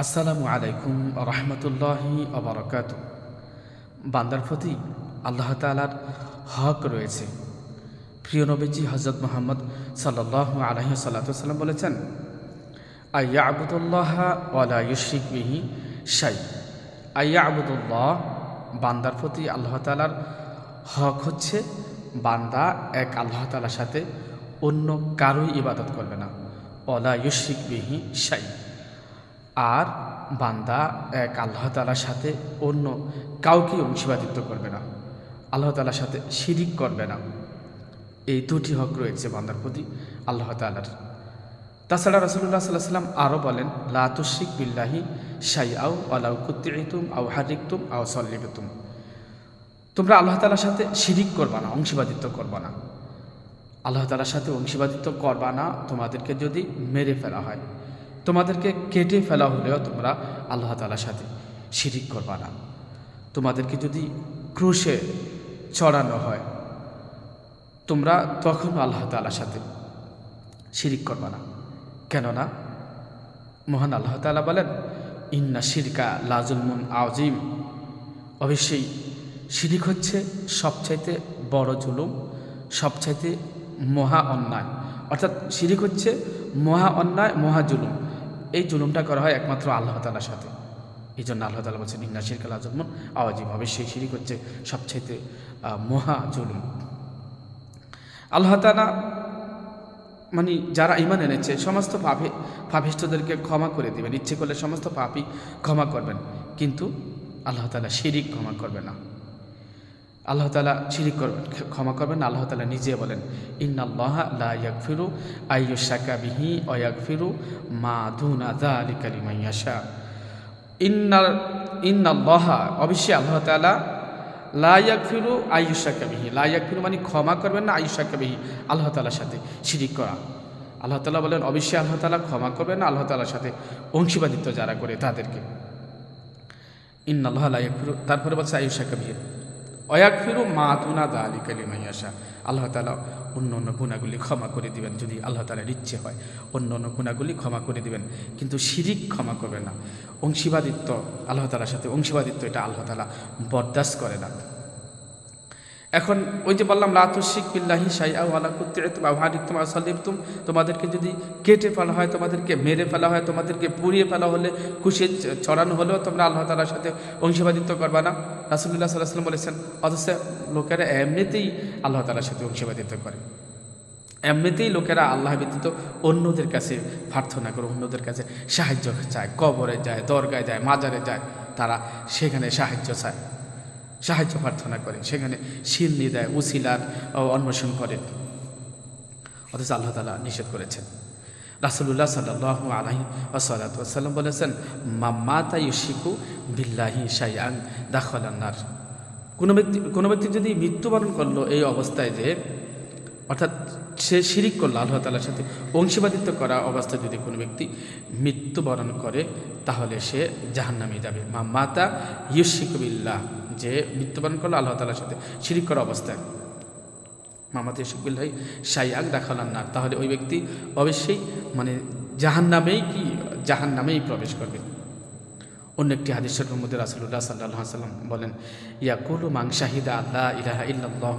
আসসালামু আলাইকুম রহমতুল্লাহি আবরকাত। বান্দার প্রতি আল্লাহ তাআলার হক রয়েছে। প্রিয় নবীজি হযরত মুহাম্মদ সাল্লাল্লাহু আলাইহি সাল্লাম বলেছেন, আইয়াবুদুল্লাহ ওয়া লা ইউশরিক বিহি শাই। আইয়াবুদুল্লাহ, বান্দার প্রতি আল্লাহ তাআলার হক হচ্ছে বান্দা এক আল্লাহ তাআলার সাথে অন্য কারোই ইবাদত করবে না। ওয়া লা ইউশরিক বিহি শাই, আর বান্দা এক আল্লাহ তাআলার সাথে অন্য কাউকে অংশীদারিত্ব করবে না, আল্লাহ তাআলার সাথে শিরিক করবে না। এই দুটি হক রয়েছে বান্দার প্রতি আল্লাহ তাআলার। তাছাড়া রাসূলুল্লাহ সাল্লাল্লাহু আলাইহি ওয়াসাল্লাম আরও বলেন, লা তুশরিক বিল্লাহি শাইআও ওয়ালাউ কুতিতুম আও হারিকতুম আও সাল্লিবতুম। তোমরা আল্লাহ তাআলার সাথে শিরিক করবা না, অংশীদারিত্ব করবা না। আল্লাহ তাআলার সাথে অংশীদারিত্ব করবা না। তোমাদেরকে যদি মেরে ফেলা হয়, তোমাদেরকে কেটে ফেলা হলেও তোমরা আল্লাহ তাআলার সাথে শিরিক করবা না। তোমাদেরকে যদি ক্রুশে চড়ানো হয়, তোমরা তখনও আল্লাহ তাআলার সাথে শিরিক করবা না। কেননা মহান আল্লাহ তাআলা বলেন, ইন্না শিরকা লা যুলমুন আযীম। অবশ্যই শিরিক হচ্ছে সবচাইতে বড় জুলুম, সবচাইতে মহা অন্যায়। অর্থাৎ শিরিক হচ্ছে মহা অন্যায়, মহা জুলুম। এই জুলুমটা করা হয় একমাত্র আল্লাহ তাআলার সাথে। এই জন্য আল্লাহ তাআলা বলছেন, ইন্না শিরকা লা যুলমুন আযীম। অবশ্যই শিরিক হচ্ছে সবচাইতে মহা জুলুম। আল্লাহ তাআলা মানে যারা ঈমান এনেছে সমস্ত পাপিষ্ঠদেরকে ক্ষমা করে দিবেন। ইচ্ছে করলে সমস্ত পাপই ক্ষমা করবেন, কিন্তু আল্লাহ তাআলা শিরিক ক্ষমা করবে না। আল্লাহ তাআলা শিরিক ক্ষমা করবেন না। আল্লাহ তাআলা নিজে বলেন, ইন্নাল্লাহা লা ইয়াগফিরু আইয়ুশরাকা বিহি ওয়া ইয়াগফিরু মা দুনা যালিকা লিমান ইয়াশা। ইন্নাল্লাহা, অবশ্যই আল্লাহ তাআলা, লা ইয়াগফিরু আইয়ুশরাকা বিহি, লা ইয়াগফিরু মানে ক্ষমা করবেন না, আইয়ুশরাকা বিহি আল্লাহ তাআলার সাথে শিরিক করা। আল্লাহ তাআলা বলেন, অবশ্যই আল্লাহ তাআলা ক্ষমা করবেন না আল্লাহ তাআলার সাথে অংশীদারিত্ব যারা করে তাদেরকে। ইন্নাল্লাহা লা ইয়াগফিরু, তারপরে বলছে আইয়ুশরাকা বিহি ওয়াগফিরু মা দুনা যালিকা লিমান ইয়াশা। আল্লাহ তাআলা অন্য অন্য গুনাহগুলি ক্ষমা করে দিবেন যদি আল্লাহ তাআলার ইচ্ছে হয়। অন্য অন্য গুনাহগুলি ক্ষমা করে দিবেন, কিন্তু শিরিক ক্ষমা করবেন না। অংশীদারিত্ব, আল্লাহ তাআলার সাথে অংশীদারিত্ব, এটা আল্লাহ তাআলা বরদাস্ত করে না। এখন ওই যে বললাম, লা তুশরিক বিল্লাহি শাইআ ওয়া লা কুতিতুম আও হারিকতুম আও সাল্লিবতুম, তোমাদেরকে যদি কেটে ফেলা হয়, তোমাদেরকে মেরে ফেলা হয়, তোমাদেরকে পুড়িয়ে ফেলা হলে, কুশে ছড়ানো হলেও তোমরা আল্লাহ তাআলার সাথে অংশীদারিত্ব করবা না। রাসূলুল্লাহ সাল্লাল্লাহু আলাইহি ওয়াসাল্লাম বলেছেন, অথচ লোকেরা এমনিতেই আল্লাহ তাআলার সাথে অংশীদারিত্ব করে। এমনিতেই লোকেরা আল্লাহ ব্যতীত অন্যদের কাছে প্রার্থনা করে, অন্যদের কাছে সাহায্য চায়, কবরে যায়, দরগায় যায়, মাজারে যায়, তারা সেখানে সাহায্য চায়, সাহায্য প্রার্থনা করে, সেখানে সিন্নি দেয়, উসিলার অন্বেষণ করে। অথচ আল্লাহ তাআলা নিষেধ করেছেন। রাসূলুল্লাহ সাল্লাল্লাহু আলাইহি ওয়াসাল্লাম বলেছেন, মাতা ইউশরিকু বিল্লাহি শাইআন দাখালান নার। কোনো ব্যক্তি যদি মৃত্যুবরণ করলো এই অবস্থায়, যে অর্থাৎ সে শিরিক করলো, আল্লাহ তাআলার সাথে অংশীদারিত্ব করা অবস্থায় যদি কোনো ব্যক্তি মৃত্যুবরণ করে, তাহলে সে জাহান্নামে যাবে। মাতা ইউশরিকু বিল্লাহ, যে মৃত্যুবরণ করলো আল্লাহ তাআলার সাথে শিরিক করা অবস্থায়, মামাতে ইউশরিকু বিল্লাহি শাইআন দাখালান নার, তাহলে ওই ব্যক্তি অবশ্যই মানে জাহান্নামেই প্রবেশ করবে। অন্য একটি হাদিসের মধ্যে রাসূলুল্লাহ সাল্লাল্লাহু আলাইহি ওয়াসাল্লাম বলেন, ইয়াকুলু মান শাহিদা আল্লা ইলাহা ইল্লাল্লাহ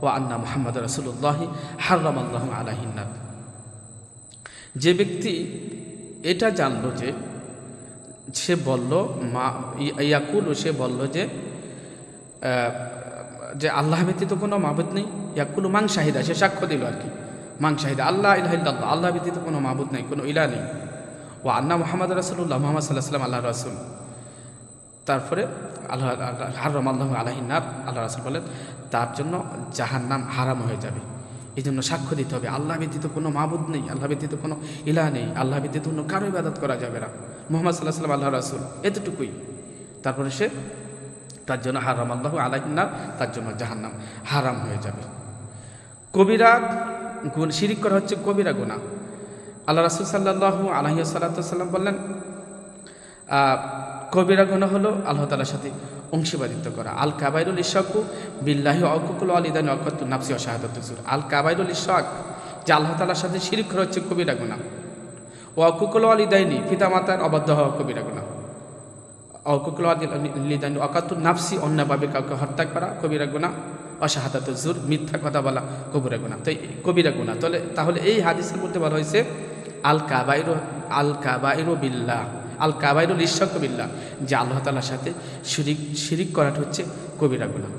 ওয়া আন্না মুহাম্মাদুর রাসূলুল্লাহ হারামাল্লাহু আলাইহিন নার। যে ব্যক্তি এটা জানলো, যে সে বলল, সে বলল যে আল্লাহ ব্যতীত কোনো মাবুদ নেই। ইয়াকুলু মান শাহিদা, সে সাক্ষ্য দিল আর কি, মান শাহিদা আল্লাহ ইলাহা ইল্লাল্লাহ, আল্লাহ ব্যতীত কোনো মাবুদ নেই, কোনো ইলাহ নেই। ও আন্না মুহাম্মাদুর রাসূলুল্লাহ, মুহাম্মদ সাল্লাল্লাহু আলাইহি ওয়াসাল্লাম আল্লাহর রাসূল। তারপরে আল্লাহ হারামাল্লাহু আলাইহিন নার, আল্লাহ রাসূল বলেন তার জন্য জাহান্নাম হারাম হয়ে যাবে। এই জন্য সাক্ষ্য দিতে হবে আল্লাহ ব্যতীত কোনো মাবুদ নেই, আল্লাহ ব্যতীত কোনো ইলাহ নেই, আল্লাহ ব্যতীত অন্য কারো ইবাদত করা যাবে না, মুহাম্মদ সাল্লাল্লাহু আলাইহি ওয়াসাল্লাম আল্লাহর রাসূল, এতটুকুই। তারপরে সে তার জন্য হারামাল্লাহু আলাইহিন নার, তার জন্য জাহান্নাম হারাম হয়ে যাবে। কবিরা শিরিক করা হচ্ছে কবিরা গুনাহ। আল্লাহ রাসূল সাল্লাল্লাহু আলাইহি ওয়াসাল্লাম বললেন, কবিরা গুনাহ হলো আল্লাহ তাআলার সাথে অংশীদারিত্ব করা। আল কাবাইরুল ইশরাকু বিল্লাহি ওয়া উকুকুল ওয়ালিদাইনি ওয়া কাতলুন নাফসি ওয়া শাহাদাতুজ জুর। আল কাবাইরুল ইশরাক, যে আল্লাহ তাআলার সাথে শিরিক করা হচ্ছে কবিরা গুনাহ। ওয়াকুকুল ওয়ালিদাইনি, পিতামাতার অবাধ্য হওয়া কবিরা গুনাহ। ওয়াকুকুল ওয়ালিদাইনি ওয়াকাতুন নাফসি, অন্যভাবে কাউকে হত্যা করা কবিরা গুনাহ। অশাহাদাতু জুর, মিথ্যা কথা বলা কবিরা গুনাহ। তো কবিরা গুনাহ তাহলে এই হাদিসের মধ্যে বলা হয়েছে আল কাবাইরু বিল্লাহ, আল কাবাইরু লিশাক বিল্লাহ, যে আল্লাহ তাআলার সাথে শিরিক করাটা হচ্ছে কবিরা গুনাহ।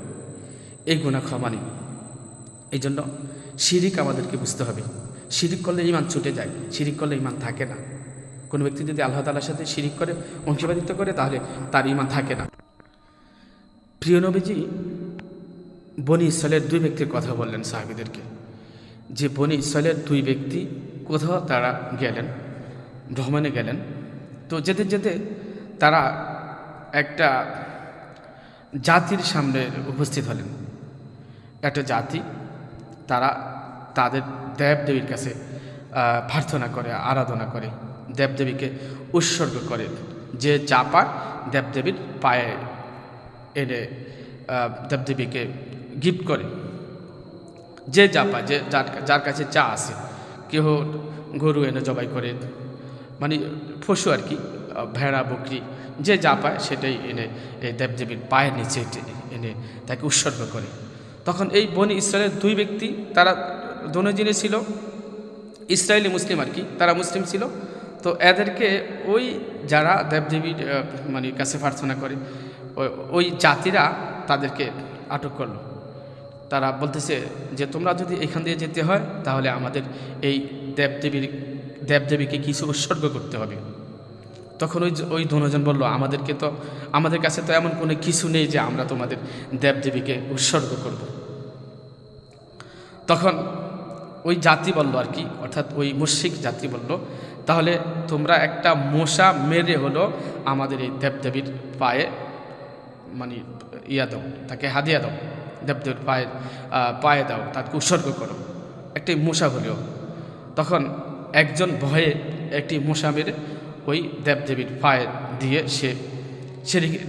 এই গুনাহ ক্ষমা নেই। এই জন্য শিরিক আমাদেরকে বুঝতে হবে। শিরিক করলে ঈমান ছুটে যায়, শিরিক করলে ঈমান থাকে না। কোনো ব্যক্তি যদি আল্লাহ তাআলার সাথে শিরিক করে, অংশীদারিত্ব করে, তাহলে তার ঈমান থাকে না। প্রিয় নবীজি বনি ইসরায়েলের দুই ব্যক্তির কথা বললেন সাহাবীদেরকে, যে বনি ইসরায়েলের দুই ব্যক্তি কোথাও তারা গেলেন, ভ্রমণে গেলেন। তো যেতে যেতে তারা একটা জাতির সামনে উপস্থিত হলেন। একটা জাতি, তারা তাদের দেবদেবীর কাছে প্রার্থনা করে, আরাধনা করে, দেবদেবীকে উৎসর্গ করে। যে যা পায় দেবদেবীর পায়ে এনে দেবদেবীকে গিফট করে। যে যা পায়, যে যার কাছে যা আছে, কেহ গরু এনে জবাই করে, মানে পশু আর কি, ভেড়া বকরি, যে যা পায় সেটাই এনে এই দেবদেবীর পায়ের নিচে এনে তাকে উৎসর্গ করে। তখন এই বনি ইসরায়েলের দুই ব্যক্তি, তারা দুজনে ছিল ইসরায়েলি মুসলিম আর কি, তারা মুসলিম ছিল। তো এদেরকে ওই যারা দেবদেবীর মানে কাছে প্রার্থনা করে, ওই জাতিরা তাদেরকে আটক করলো। তারা বলতেছে যে তোমরা যদি এখান দিয়ে যেতে হয়, তাহলে আমাদের এই দেবদেবীকে কিছু উৎসর্গ করতে হবে। তখন ওই দুজন বলল, আমাদের কাছে তো এমন কোনো কিছু নেই যে আমরা তোমাদের দেবদেবীকে উৎসর্গ করব। তখন ওই জাতি বলল আর কি, অর্থাৎ ওই মুশরিক জাতি বলল, তাহলে তোমরা একটা মশা মেরে হলো আমাদের এই দেবদেবীর পায়ে মানে দাও, তাকে হাদিয়া দাও, দেবদেবীর পায়ে দাও, তাকে উৎসর্গ করো, একটি মশা হলেও। তখন একজন ভয়ে একটি মশা মেরে ওই দেবদেবীর পায়ে দিয়ে সে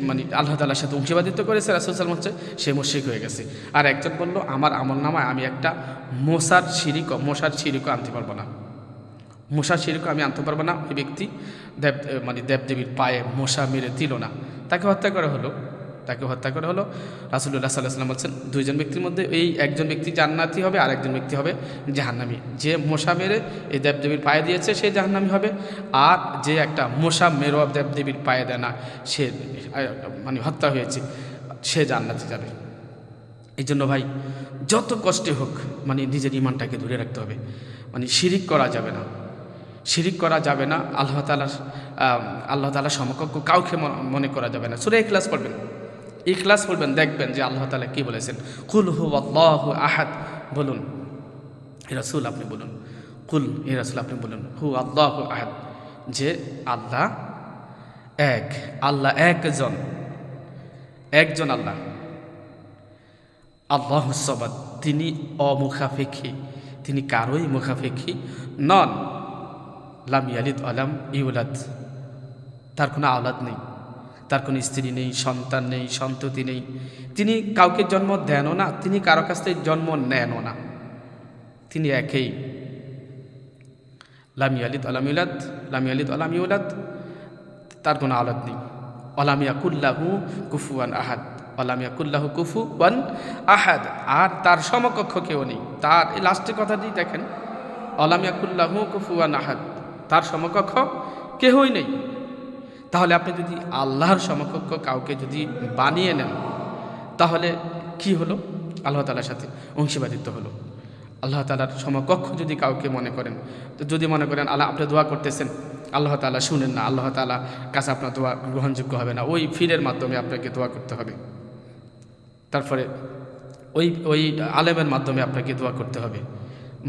মানে আল্লাহ তাআলার সাথে অংশীদারিত্ব করেছে, রাসূল সাল্লাল্লাহু আলাইহি ওয়াসাল্লাম, সে মুশরিক হয়ে গেছে। আর একজন বলল, আমার আমলনামায় আমি একটা মশার শিরিকও আনতে পারবো না, মশার শিরিকও আমি আনতে পারবো না। ওই ব্যক্তি মানে দেবদেবীর পায়ে মশা মেরে দিল না, তাকে হত্যা করা হলো। রাসূলুল্লাহ সাল্লাল্লাহু আলাইহি ওয়াসাল্লাম বলছেন, দুইজন ব্যক্তির মধ্যে এই একজন ব্যক্তি জান্নাতি হবে, আর একজন ব্যক্তি হবে জাহান্নামী। যে মশা মেরে এই দেবদেবীর পায়ে দিয়েছে সে জাহান্নামী হবে, আর যে একটা মশা মেরো দেবদেবীর পায়ে দেয় না, সে মানে হত্যা হয়েছে, সে জান্নাতে যাবে। এই জন্য ভাই, যত কষ্টে হোক মানে নিজের ঈমানটাকে ধরে রাখতে হবে। মানে শিরিক করা যাবে না, আল্লাহ তাআলার সমকক্ষ কাউকে মনে করা যাবে না। সূরা ইখলাস পড়বেন, দেখবেন যে আল্লাহ তাআলা কি বলেছেন। কুল হুয়াল্লাহু আহাদ, বলুন হে রাসূল আপনি বলুন, হু আল্লাহু আহাদ, যে আল্লাহ একজন আল্লাহ। আল্লাহুস সামাদ, তিনি অমুখাপেক্ষী, তিনি কারোই মুখাপেক্ষী নন। লাম ইয়ালিদ ওয়ালাম ইউলাদ, তার কোনো আওলাদ নেই, তার কোনো স্ত্রী নেই, সন্তান নেই, সন্ততি নেই। তিনি কাউকে জন্ম দেনও না, তিনি কারো কাছ থেকে জন্ম নেনও না, তিনি একেই। লাম ইয়ালিদ ওয়ালাম ইউলাদ, তার কোনো আওলাদ নেই। ওয়ালাম ইয়াকুল্লাহু কুফুয়ান আহাদ, আর তার সমকক্ষ কেউ নেই। তার এই লাস্টের কথাটি দেখেন, ওয়ালাম ইয়াকুল্লাহু কুফুয়ান আহাদ, তার সমকক্ষ কেহই নেই। তাহলে আপনি যদি আল্লাহর সমকক্ষ কাউকে যদি বানিয়ে নেন, তাহলে কি হলো? আল্লাহ তাআলার সাথে অংশীদারিত্ব হলো। আল্লাহ তাআলার সমকক্ষ যদি কাউকে মনে করেন, তো যদি মনে করেন আপনি দোয়া করতেছেন, আল্লাহ তাআলা শুনেন না, আল্লাহ তাআলা কাছে আপনার দোয়া গ্রহণযোগ্য হবে না, ওই ফিরের মাধ্যমে আপনাকে দোয়া করতে হবে। তারপরে ওই আলেমের মাধ্যমে আপনাকে দোয়া করতে হবে,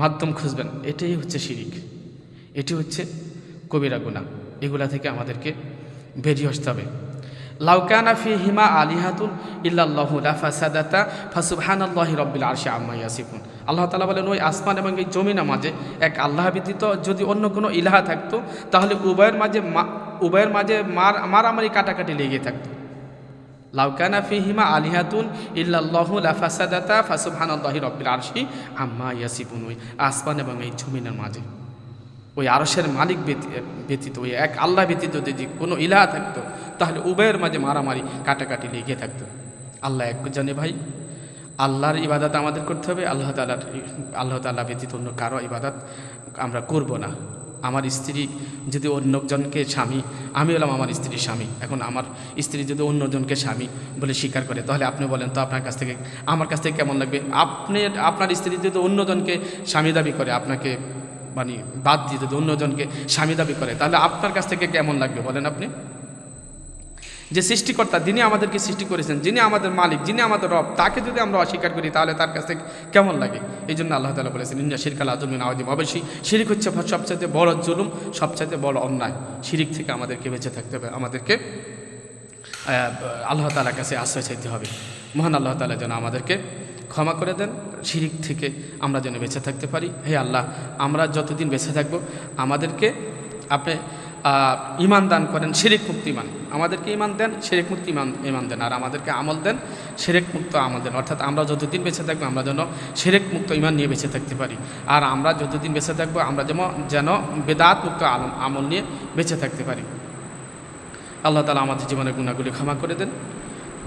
মাধ্যম খুঁজবেন। এটাই হচ্ছে শিরিক, এটি হচ্ছে কবিরা গুনাহ। এগুলা থেকে আমাদেরকে বেরিয়ে আসতে হবে। লাউ কানা ফীহিমা আলিহাতুন ইল্লাল্লাহু লাফাসাদাতা ফাসুবহানাল্লাহি রাব্বিল আরশি আম্মা ইয়াসিফুন। আল্লাহ তাআলা বলেন, ওই আসমান এবং এই জমিনের মাঝে এক আল্লাহ ব্যতীত যদি অন্য কোনো ইলাহা থাকতো, তাহলে উভয়ের মাঝে মারামারি কাটাকাটি লেগে থাকতো। লাউ কানা ফীহিমা আলিহাতুন ইল্লাল্লাহু লাফাসাদাতা ফাসুবহানাল্লাহি রাব্বিল আরশি আম্মা ইয়াসিফুন, ওই আসমান এবং এই জমিনের মাঝে। ওই আরশের মালিক ব্যতীত, ওই এক আল্লাহ ব্যতীত যদি কোনো ইলাহ থাকতো, তাহলে উভয়ের মাঝে মারামারি কাটাকাটি লেগে থাকতো। আল্লাহ এক জানে ভাই, আল্লাহর ইবাদত আমাদের করতে হবে, আল্লাহ তাআলা ব্যতীত অন্য কারো ইবাদত আমরা করব না। আমার স্ত্রী যদি অন্যজনকে স্বামী, আমি হলাম আমার স্ত্রীর স্বামী, এখন আমার স্ত্রী যদি অন্যজনকে স্বামী বলে স্বীকার করে, তাহলে আপনি বলেন তো আপনার কাছ থেকে আমার কাছ থেকে কেমন লাগবে? আপনার স্ত্রী যদি অন্যজনকে স্বামী দাবি করে, আপনাকে মানে বাদ দিয়ে যদি অন্যজনকে স্বামী দাবি করে, তাহলে আপনার কাছ থেকে কেমন লাগবে বলেন আপনি? যে সৃষ্টিকর্তা, যিনি আমাদেরকে সৃষ্টি করেছেন, যিনি আমাদের মালিক, যিনি আমাদের রব, তাকে যদি আমরা অস্বীকার করি, তাহলে তার কাছ থেকে কেমন লাগে? এই জন্য আল্লাহ তাআলা বলেছেন, ইন্না শিরকা লাযুলমুন আযীম, অবশ্যই শিরিক হচ্ছে সবচাইতে বড় জুলুম, সবচাইতে বড় অন্যায়। শিরিক থেকে আমাদেরকে বেঁচে থাকতে হবে, আমাদেরকে আল্লাহ তাআলার কাছে আশ্রয় চাইতে হবে। মহান আল্লাহ তাআলা যেন আমাদেরকে ক্ষমা করে দেন, শিরিক থেকে আমরা যেন বেঁচে থাকতে পারি। হে আল্লাহ, আমরা যতদিন বেঁচে থাকব আমাদেরকে আপনি ইমান দান করেন, শিরিক মুক্ত ইমান। আমাদেরকে ইমান দেন, শিরিক মুক্ত ইমান দেন, আর আমাদেরকে আমল দেন, শিরিক মুক্ত আমল দেন। অর্থাৎ আমরা যতদিন বেঁচে থাকবো আমরা যেন শিরিক মুক্ত ইমান নিয়ে বেঁচে থাকতে পারি, আর আমরা যতদিন বেঁচে থাকবো আমরা যেন বেদাত মুক্ত আমল নিয়ে বেঁচে থাকতে পারি। আল্লাহ তাআলা আমাদের জীবনের গুনাহগুলি ক্ষমা করে দেন,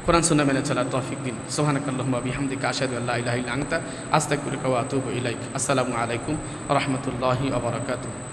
কোরআন সুন্নাহ মেনে চলার তৌফিক দিন। সুবহানাকাল্লাহুম্মা ওয়া বিহামদিকা আশহাদু আল্লা ইলাহা ইল্লা আনতা আস্তাগফিরুকা ওয়া আতুবু ইলাইক। আসসালামু আলাইকুম ওয়া রাহমাতুল্লাহি ওয়া বারাকাতুহু।